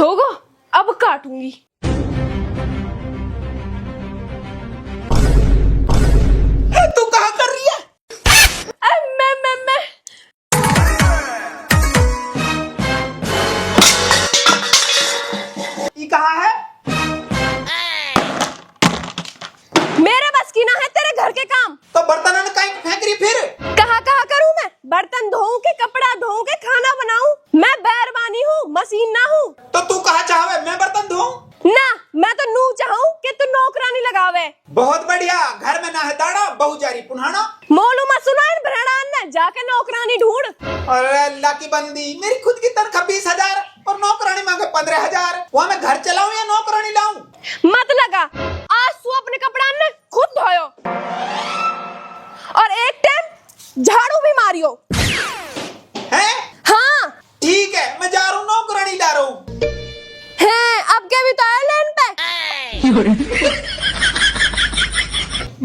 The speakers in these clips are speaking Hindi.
सो गो, अब काटूंगी। तू कहाँ कर रही है? मैं ये कहाँ है? मेरे बस की ना है तेरे घर के काम। तो बर्तन कहीं फेंक रही फिर? कहाँ करूँ मैं? बर्तन धोऊं के कपड़ा धोऊं के खाना बनाऊं? मैं बैरबानी हूँ, मशीन ना हूँ। तो तू कहाँ चाहवे मैं बर्तन धोऊं? ना, मैं तो नू चाहूं कि तू नौकरानी लगावे। बहुत बढ़िया, घर में ना है दाड़ा, बहु जारी पुनहाना। मोलू मत सुना इन भरड़ान ने, जाके नौकरानी ढूंढ। अरे अल्लाह की बंदी, मेरी खुद की तनख्वाह 20,000 और नौकरानी मांगे 15,000। वहाँ मैं घर चलाऊं या नौकरानी लाऊं? मत लगा, आज तू अपने कपड़ा ने खुद धोयो और एक टाइम झाड़ू भी मारियो। हैं? हाँ ठीक है, मैं जा रहा हूँ, नौकरानी ला रहा हूँ। हैं, अब क्या भी तो है लेन पे।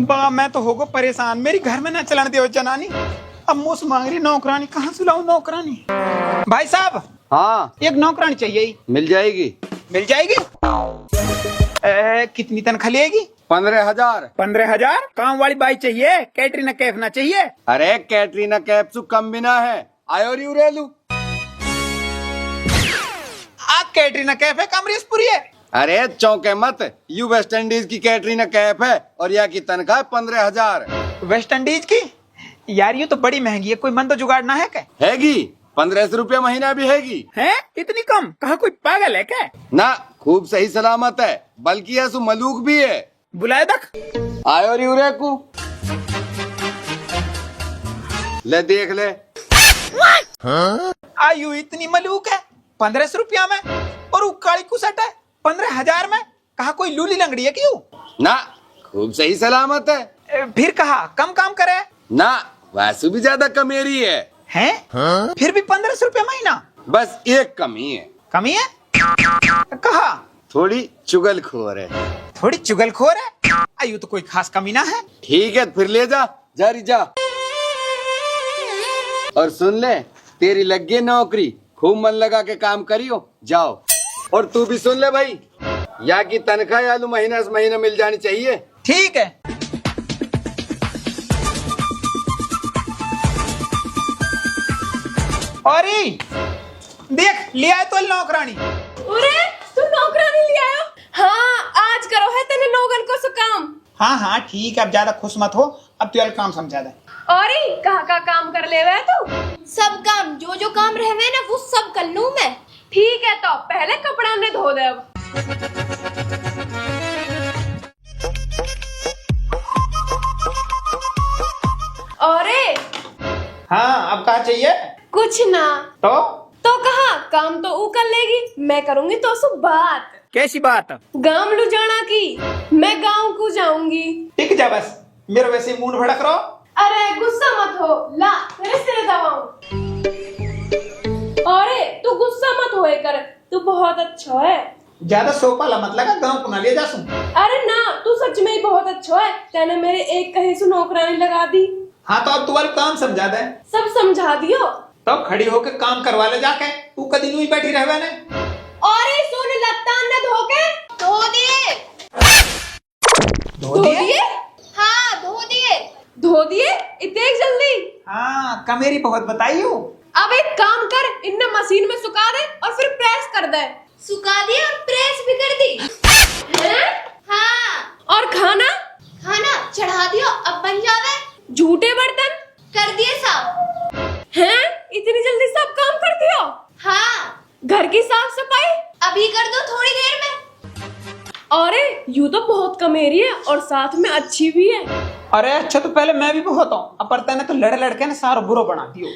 बा मैं तो होगो परेशान, मेरी घर में ना चलन दे जनानी। अब मुझ मांग रही नौकरानी, कहाँ से लाऊं नौकरानी? भाई साहब, हाँ एक नौकरानी चाहिए। मिल जाएगी। मिल जाएगी? कितनी तनख्वाह लेगी? 15,000। 15,000? काम वाली बाई चाहिए, कैटरीना कैफ ना चाहिए। अरे कैटरीना कैफ सु कम बिना है, आयो री उरेलू। आप कैटरीना कैफ है, कमरेशपुरी है। अरे चौंके मत, यू वेस्ट इंडीज की कैटरीना कैफ है और यहाँ की तनख्वाह 15,000। वेस्ट इंडीज की? यार ये तो बड़ी महंगी है, कोई मन तो जुगाड़ ना है क्या? हैगी, 1500 रुपया महीना भी हैगी। है? इतनी कम? कहाँ कोई पागल है क्या? ना, खूब सही सलामत है, बल्कि ऐसु मलूक भी है। बुलाए दख। आयो री उरेकू, ले देख ले। आयु इतनी मलूक है 1500 रुपया में, और वो काली कुसट है 15,000 में। कहा कोई लूली लंगड़ी है क्यों? ना, खूब सही सलामत है। फिर कहा कम काम करे? ना, वैसु भी ज्यादा कमेरी है। हैं? फिर भी 1500 रुपया महीना? बस एक कमी है। कमी है? कहा? थोड़ी चुगलखोर है। थोड़ी चुगलखोर है? आयु तो कोई खास कमी ना है। ठीक है, फिर ले जा, जारी जा। और सुन ले, तेरी लग गई नौकरी, खूब मन लगा के काम करियो, जाओ। और तू भी सुन ले भाई, यहाँ की तनख्वाह आलू महीना से महीना मिल जानी चाहिए। ठीक है। और देख लिया है तो नौकरानी। अरे तू नौकरानी ले आयो? हाँ, आज करो है तेने लोगन को सो काम। हाँ हाँ ठीक है, अब ज्यादा खुश मत हो, अब तू काम समझा दे। और कहाँ का काम कर ले वह तू? सब काम, जो जो काम रहवे ना वो सब कर लूं मैं। ठीक है, तो पहले कपड़ा ने धो दे। अब अरे हाँ, अब कहा चाहिए? कुछ ना तो कहा काम तो ऊ कर लेगी, मैं करूंगी तो सु बात। कैसी बात? गांव लू जाना की, मैं गांव को जाऊंगी। टिक जा बस, मेरे वैसे मूड भड़क रहो। अरे गुस्सा मत हो, ला तेरे सिर दबाऊं। अरे तू गुस्सा मत होए कर, तू बहुत अच्छा है। ज्यादा सोपा ला मत लगा, गाँव को ना ले जा सुन। अरे ना, तू सच में ही बहुत अच्छा है, तेने मेरे एक कहे से नौकरानी लगा दी। हाँ तो अब तू वाला काम समझा दे। सब समझा दियो। तब खड़ी होके काम करवा ले जाके, तू कदी यूं ही बैठी रहवे ने। और सुन, लत्तान ने धो के धो दिए। धो दिए? हाँ धो दिए। धो दिए इतने जल्दी? हाँ, कमेरी बहुत बताइयो। अब एक काम कर, इन्हें मशीन में सुखा दे और फिर प्रेस कर दे। सुखा दिए और प्रेस भी कर दी। हैं? हाँ। और खाना? खाना चढ़ा दियो, अब बन जावे। झूठे बर्तन कर दिए साफ। हैं? इतनी जल्दी सब काम कर दियो? हाँ। घर की साफ सफाई अभी कर दो थोड़ी देर में। अरे यू तो बहुत कमेरी है और साथ में अच्छी भी है। अरे अच्छा, तो पहले मैं भी बहुत हूँ, अब पड़ता है तो लड़ लड़के ने सारा बुरा बना दियो।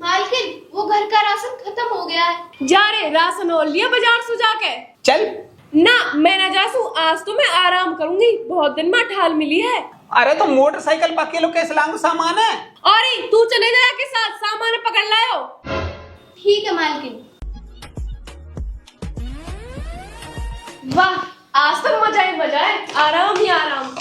मालकिन, वो घर का राशन खत्म हो गया है। जा रे, राशन और लिया बाजार से जाके। चल। ना, मैं ना जासू, आज तो मैं आराम करूंगी, बहुत दिन में ठाल मिली है। अरे तो मोटरसाइकिल बाकी लोग कैसे लाऊंगा सामान है? अरे तू चले जाए के साथ, सामान पकड़ लायो। ठीक है मालकिन। वाह, आज तो मजा ही मजा है, आराम ही आराम।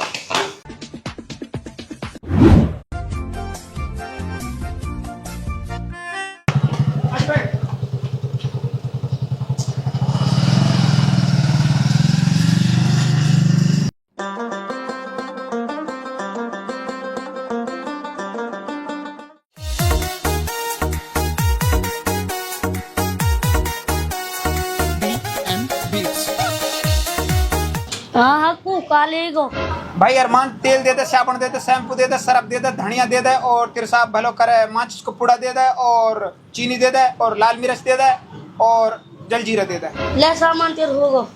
काले को। भाई अरमान तेल दे दे, साबुन दे दे, शैम्पू दे दे, सरफ दे दे, धनिया दे दे और तेरे साहब भलो करे माचिस को पुड़ा दे दे और चीनी दे दे और लाल मिर्च दे दे और जलजीरा दे दे। ले सामान तेरे होगा।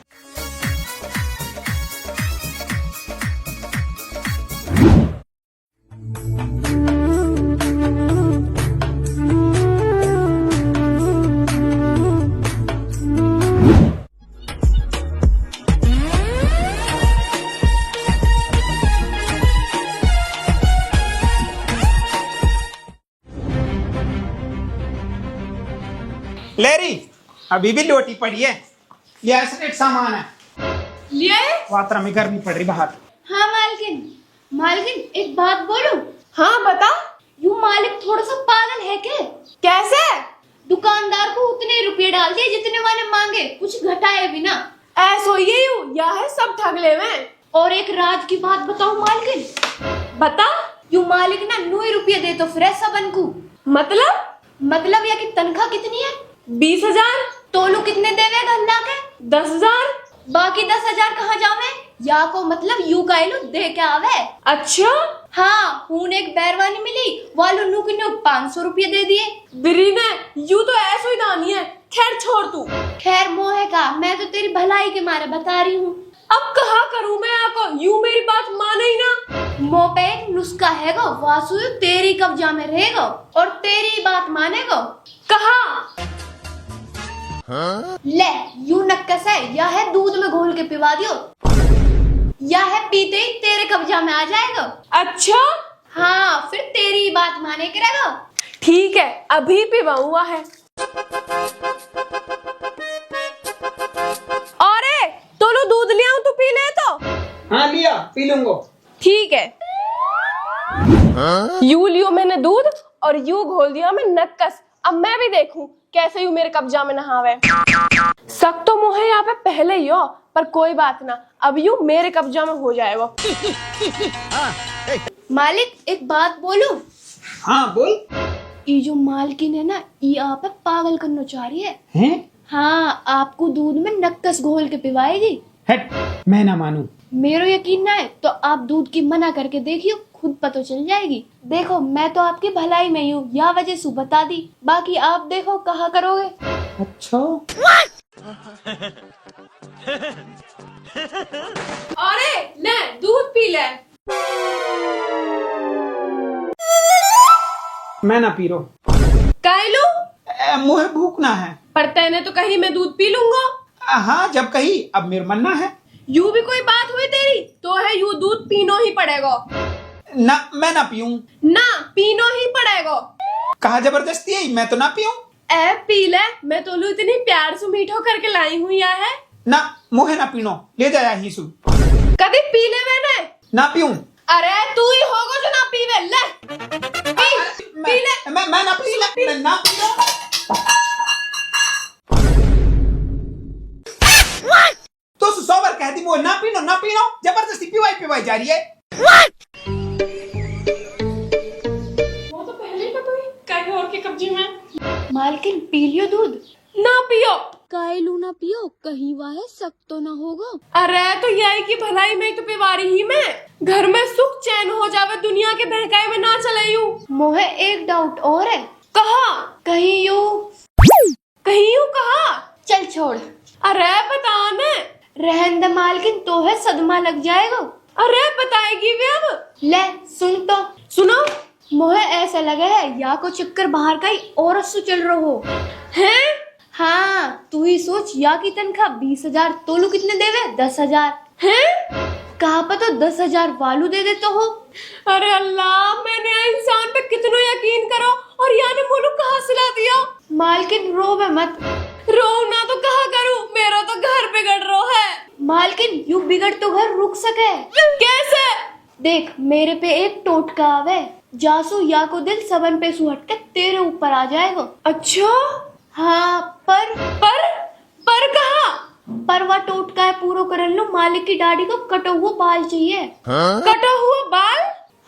लेरी अभी भी लोटी पड़ी है, ये ऐसा एक सामान है। लिए वात्रा में गर्मी पड़ रही बाहर। हाँ मालकिन, मालकिन एक बात बोलूं? हाँ बता। यू मालिक थोड़ा सा पागल है क्या? कैसे? दुकानदार को उतने रुपए डाल दिए जितने वाले मांगे, कुछ घटाए बिना। ऐसो ये हूँ या है सब ठगले में। और एक राज की बात बताऊं मालकिन? बता। यू मालिक ना 9 रुपये दे तो फ्रेश सबन को। मतलब या कि तनख्वाह कितनी है? 20,000। तोलू कितने देवे घल्ला के? 10,000। बाकी 10,000 कहाँ जावे? या को मतलब यू कायलू दे के आवे। अच्छा हाँ, हून एक बैरवानी मिली, वालू नू की 500 रुपये दे दिए। बिरी ने यू तो ऐसो ही दानी है। खैर छोड़ तू। खैर मोहे का, मैं तो तेरी भलाई के मारे बता रही हूँ। अब कहा करूँ मैं आको, यू मेरी बात माने ही ना। मो पे एक नुस्खा है गो, वासु तेरी कब्जा में रहेगा और तेरी बात मानेगा। कहा ले यू नक्कस है, या है दूध में घोल के पिवा दियो, या है पीते ही तेरे कब्जा में आ जाएगा। अच्छा हाँ, फिर तेरी बात माने करेगा। ठीक है, अभी पिवा हुआ है। अरे तोलो दूध लिया हूँ, तू पी ले तो। हाँ लिया, पी लूंगा। ठीक है। यू लियो मैंने दूध और यू घोल दिया मैं नक्कस। अब मैं भी देखूं कैसे यू मेरे कब्जा में नहावे। शक तो मुझे यहाँ पे पहले ही हो, पर कोई बात ना, अब यू मेरे कब्जा में हो जाएगा। मालिक एक बात बोलूं? हाँ बोल। ये जो मालकिन है ना, ये आप पागल करना चाह रही है। हैं? हाँ, आपको दूध में नक्कस घोल के पिवाएगी। हट, मैं ना मानू। मेरा यकीन ना है तो आप दूध की मना करके देखियो, खुद पता चल जाएगी। देखो मैं तो आपकी भलाई में ही हूँ, या वजह से बता दी, बाकी आप देखो कहा करोगे। अच्छा अरे ले दूध पी ले। मैं ना पी रो। कायलू मुझे भूख ना है। पर तैने तो कही मैं दूध पी लूंगा। हाँ जब कही, अब मेरा मन्ना है। यू भी कोई बात हुई तेरी तो है, यू दूध पीनो ही पड़ेगा। ना मैं ना पीऊं। ना पीनो ही पड़ेगा। कहा जबरदस्ती है, मैं तो ना पीऊं। ए पी ले, मैं तो इतनी प्यार से मीठो करके लाई हुई या है। ना मुझे ना पीनो, ले जाया ही सु। कभी पी ले मैंने ना पीऊं। अरे तू ही होगा जो ना पीवे। ले पी ले। मैं ना पी ले, मैं ना पी लो। तो सोवर कहती वो ना पीनो जबरदस्ती पिवाई जा रही है। वो तो पहले ही पता है कहीं और के कब्जे में। मालकिन पी लियो दूध। ना पियो। कायलू ना पियो, कहीं वाहे सख्त तो ना होगा। अरे तो यही की भलाई में तो पिवारी ही मैं। घर में सुख चैन हो जावे, दुनिया के बहकाए में ना चले यूं। मोहे एक डाउट और है। कहा? कहीं यू कहा? चल छोड़। अरे बता ने। रहन दे मालकिन, तो है सदमा लग जाएगा। अरे बताएगी भी अब। ले सुन तो। सुनो। मोहे ऐसा लगा है या को चक्कर बाहर का ही औरत से चल रहा हो। हैं? हाँ, तू ही सोच, या की तनख्वाह 20,000, तोलू कितने देवे? 10,000। हैं? कहा पता 10,000 वालू दे देते हो। अरे अल्लाह, मैंने इंसान पे कितना यकीन करो और यानी मुल्क कहाँ सिला दिया। मालकिन रोवे मत। रो ना तो कहा करूं, मेरा तो घर बिगड़ रहा है। मालकिन यू बिगड़ तो घर रुक सके। कैसे? देख मेरे पे एक टोटका आवे, जासू या को दिल सबन पे सुहट के तेरे ऊपर आ जाएगा। अच्छा? हाँ पर कहा? पर वह टोटका है पूरा कर लो। मालिक की दाढ़ी को कटा हुआ बाल चाहिए। कटा हुआ बाल?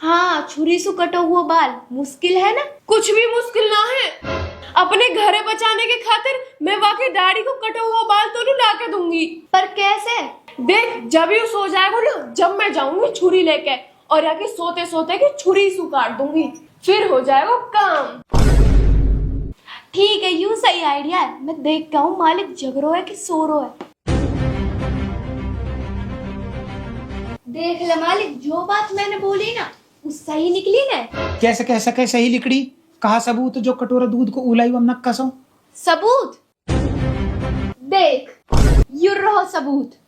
हाँ, छुरी से कटा हुआ बाल मुश्किल है ना? कुछ भी मुश्किल ना है। अपने घरे बचाने के खातिर मैं वाकई दाढ़ी को कटा हुआ बाल तो ला के दूंगी। पर कैसे? देख जब ही सो जाएगा ना, जब मैं जाऊंगी छुरी लेके और आके सोते सोते की छुरी से काट दूंगी, फिर हो जाएगा काम। ठीक है, यूं सही आइडिया है। मैं देखता हूँ मालिक जग रो है कि सो रो है। देख ले मालिक, जो बात मैंने बोली ना वो सही निकली ना। कैसे कह सके सही लिकड़ी? कहा सबूत जो कटोरा दूध को उलाई हम नक्कस हो। सबूत देख, यू रहो सबूत।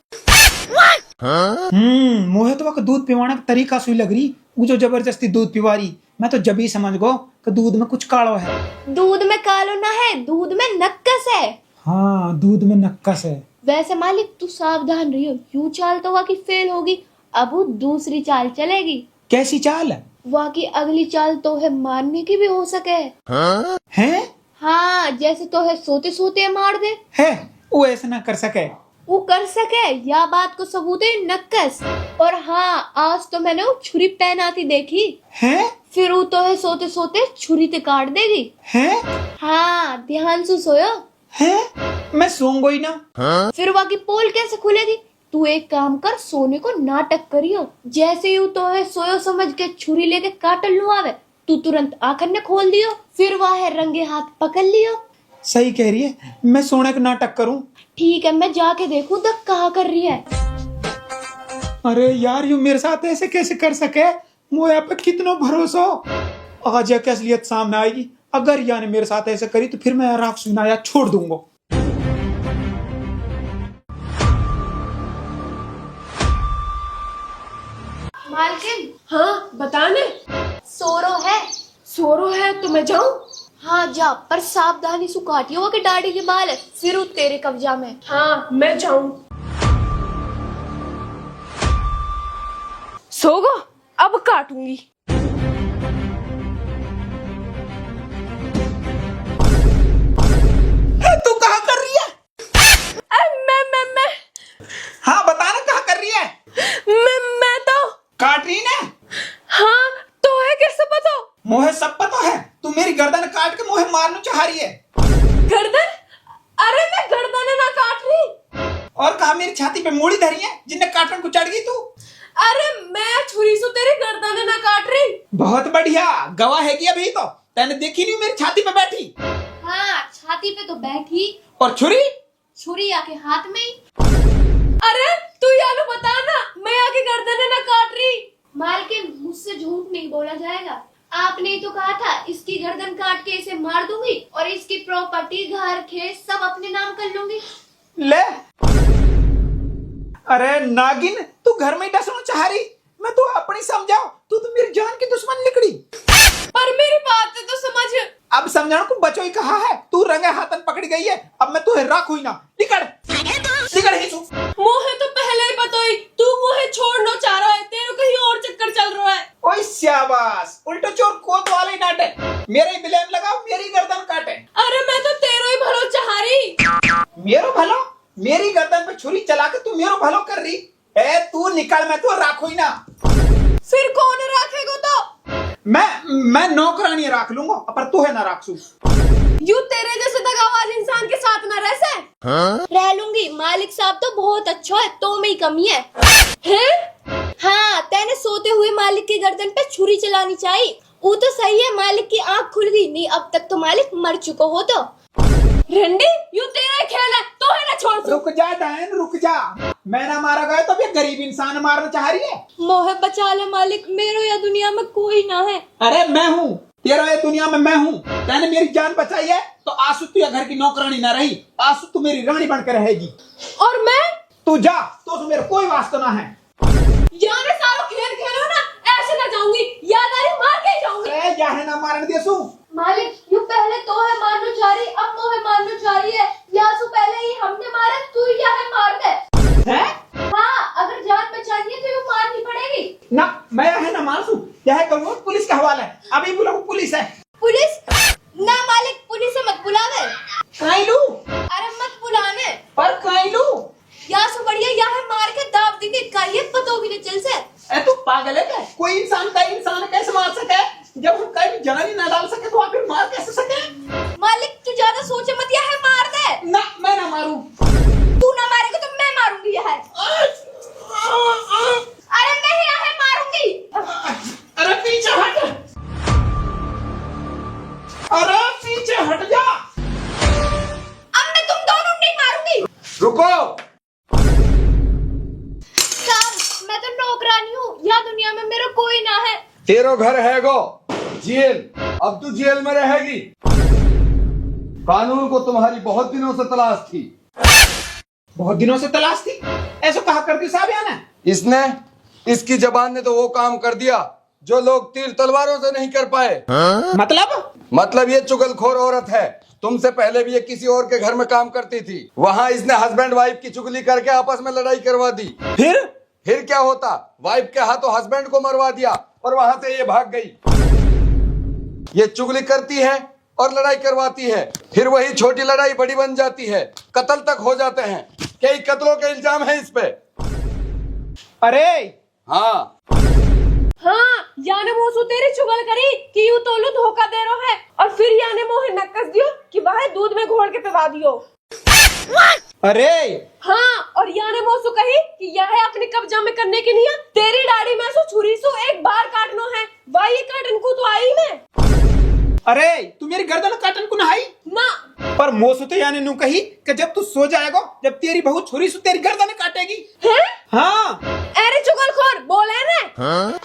मोहे तो दूध पिवाने का तरीका सुई लग रही, वो जो जबरदस्ती दूध पिवारी। मैं तो जब ही समझ गो कि दूध में कुछ कालो है। दूध में कालो ना है, दूध में नक्कस है। हाँ, दूध में नक्कस है। वैसे मालिक तू सावधान रहियो, यूं चाल तो वाकई फेल होगी। अब वो दूसरी चाल चलेगी। कैसी चाल? वाकई अगली चाल तो है मारने की भी हो सके। हैं? हाँ, जैसे तो है सोते सोते मार दे। है वो ऐसा ना कर सके। वो कर सके, या बात को सबूत है नक्कस। और हाँ, आज तो मैंने वो छुरी पहनाती देखी हैं? फिर वो तो है सोते सोते छुरी ते काट देगी। हैं? हाँ, ध्यान से सोयो। हैं? मैं सोऊंगा ही ना। फिर वाकी पोल कैसे खुलेगी? तू एक काम कर, सोने को नाटक करियो। जैसे ही तो है सोयो समझ के छुरी लेके काटल नु आवे, तू तुरंत आंखन ने खोल दियो, फिर वह है रंगे हाथ पकड़ लियो। सही कह रही है, मैं सोने का नाटक करूं। ठीक है, मैं जाके देखूं तक कहा कर रही है। अरे यार, यू मेरे साथ ऐसे कैसे कर सके? मुझे पे कितना भरोसा हो। आज की असलियत सामने आएगी। अगर या ने मेरे साथ ऐसे करी तो फिर मैं राख सुनाया छोड़ दूंगा। मालकिन, हाँ बताने। सोरो है। सोरो है तो मैं जाऊं? हाँ जा, पर सावधानी से काटियो, वो के दाढ़ी के बाल है, फिर वो तेरे कब्जा में। हाँ मैं जाऊं। सोगो, अब काटूंगी। तू कहाँ कर रही है? मैं हाँ बताना, कहाँ कर रही है? मैं तो काट रही ना? हाँ तो है, कैसे पता? मोहे सब पता है। तू मेरी गर्दन काट के मोहे मारना चाह रही है। गर्दन? अरे मैं गर्दन ना काट रही। और कहा मेरी छाती पे मूड़ी धरी है जिन्हें काटने को चढ़ गई तू। अरे मैं छुरी से तेरी गर्दन ना काट रही। बहुत बढ़िया, गवाह है कि अभी तो तैने देखी नहीं मेरी छाती पे बैठी। हाँ, छाती पे तो बैठी, और छुरी आके हाथ में ही। अरे तू यानो बता ना, मैं आगे गर्दन ना काट रही। मालकिन, मुझसे झूठ नहीं बोला जाएगा। आपने ही तो कहा था इसकी गर्दन काट के इसे मार दूंगी और इसकी प्रॉपर्टी, घर, खेत सब अपने नाम कर लूंगी। ले। अरे नागिन, तू घर में ही डसना चाह रही। मैं तू अपनी समझाओ, तू तो मेरी जान की दुश्मन निकली। पर मेरी बात तो समझ। अब समझाना को बचो ही कहा है। तू रंगे हाथन पकड़ गई है, अब मैं तुहे राख हुई ना। निकल ही तू। मोहे तो पहले ही पता ही, तू मोहे छोड़ना चाह रहा है, तेरे कहीं और चक्कर चल रहा है। ओए शाबाश, उल्टा चोर कोत वाले नाटक। मेरे ही ब्लेम लगाओ, मेरी गर्दन काटे। अरे मैं तो तेरो ही भलो चाह रही। मेरो भलो? मेरी गर्दन पे छुरी चला के तू मेरो भलो कर रही? ए तू निकल, मैं तो राख हुई ना। फिर कौन राखेगा तो? मैं नौकरानी राख लूंगा, पर तू है ना राखसू। यू तेरे जैसे दगाबाज इंसान के साथ ना रह से। रह लूंगी। मालिक साहब तो बहुत अच्छा है, तो में ही कमी है। हाँ, तेने सोते हुए मालिक की गर्दन पे छुरी चलानी चाहिए। वो तो सही है, मालिक की आंख खुल गई, नहीं अब तक तो मालिक मर चुका हो। तो रंडी, यू तेरा खेल है, तो है ना छोड़। रुक जा डायन, रुक जा। मैं ना मारा गया तो भी गरीब इंसान मारना चाह रही है। मोहे बचा ले मालिक, मेरो या दुनिया में कोई ना है। अरे मैं हूँ तेरा, ये दुनिया में मैं हूँ। तैने मेरी जान बचाई है तो आंसू तू घर की नौकरानी ना रही, आंसू तू मेरी रानी बनकर रहेगी। और मैं? तू जा, तो मेरा कोई वास्ता ना है। यार सारो खेल खेलो ना, ऐसे ना जाऊंगी, यादारी मार के ही जाऊंगी। ए जा है ना मारने दे सू। मालिक, यू पहले तो है मारना चाह रही, अब मोहे मारना चाह रही है। यासु पहले ही हमने मारा, तू या है मार दे। हैं? हाँ, अगर जान बचानी है तो यू मारनी पड़ेगी ना। मैं है ना मारसू, यह करूँ पुलिस का हवाला है। अभी बुलाओ, पुलिस है। पुलिस? ना मालिक, पुलिस से मत बुलावे। काई लू? अरे मत बुलाने। पर काई लू? यासु बढ़िया यहाँ मार के दाब देंगे, काये पतो भी नहीं चल से। ए तू पागल है क्या? कोई इंसान का इंसान कैसे मार सके? जब हम कहीं जनानी ना डाल सके तो आखिर मार कैसे सके? मालिक तू ज्यादा सोचे मत, यह मार दे। ना मैं ना मारूं। तू ना मारेगा तो मैं मारूंगी यह। तेरो घर है गो जेल, अब तू जेल में रहेगी। कानून को तुम्हारी बहुत दिनों से तलाश थी। बहुत दिनों से तलाश थी, ऐसा कहा करती साहब या ना। इसने, इसकी जबान ने तो वो काम कर दिया जो लोग तीर तलवारों से नहीं कर पाए। मतलब ये चुगलखोर औरत है। तुमसे पहले भी ये किसी और के घर में काम करती थी, वहाँ इसने हस्बैंड वाइफ की चुगली करके आपस में लड़ाई करवा दी। फिर क्या होता, वाइफ के हाथों हस्बैंड को मरवा दिया और वहां से ये भाग गई। ये चुगली करती है और लड़ाई करवाती है, फिर वही छोटी लड़ाई बड़ी बन जाती है, कत्ल तक हो जाते हैं। कई कत्लों के इल्जाम है इस पे। अरे हाँ याने मोह तेरी चुगल करी कि यू तोलू धोखा दे रहा है, और फिर याने मोह नक्कस दियो कि वह दूध में घोल के पिला दियो। अरे और याने मोह कही कि यह अपने कब्जा में करने के लिए तेरी दाढ़ी में सो छुरी सो एक बार काटनो है, वही काटन को तो आई ने। अरे तू मेरी गर्दन काटन को नहाई ना, पर मोसू तो यानी नू कही कि जब तू सो जाएगा, जब तेरी बहू छुरी से तेरी गर्दन काटेगी। हाँ अरे चुगलखोर बोले ने।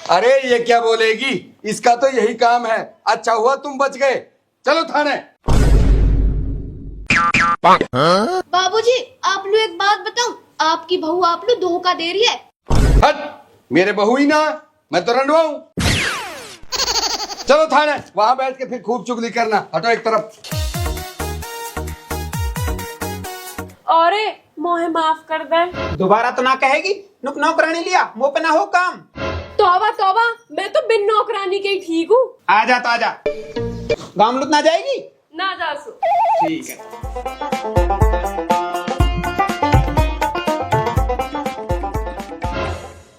अरे ये क्या बोलेगी, इसका तो यही काम है। अच्छा हुआ तुम बच गए, चलो थाने। बाबूजी आप लोग एक बात बताऊं, आपकी बहू आप लोग धोखा दे रही है। हट, मेरे बहू ही ना, मैं तो रंडवाऊं। चलो थाने, वहां बैठ के फिर खूब चुगली करना। हटो एक तरफ। अरे मोहे माफ कर दे। दोबारा तो ना कहेगी, नुक नौकरानी लिया मुंह पे ना हो काम। तौबा तौबा, मैं तो बिन नौकरानी के ही ठीक हूँ। आजा तो आजा, गाँव लुट ना जाएगी ना जा सो। ठीक है।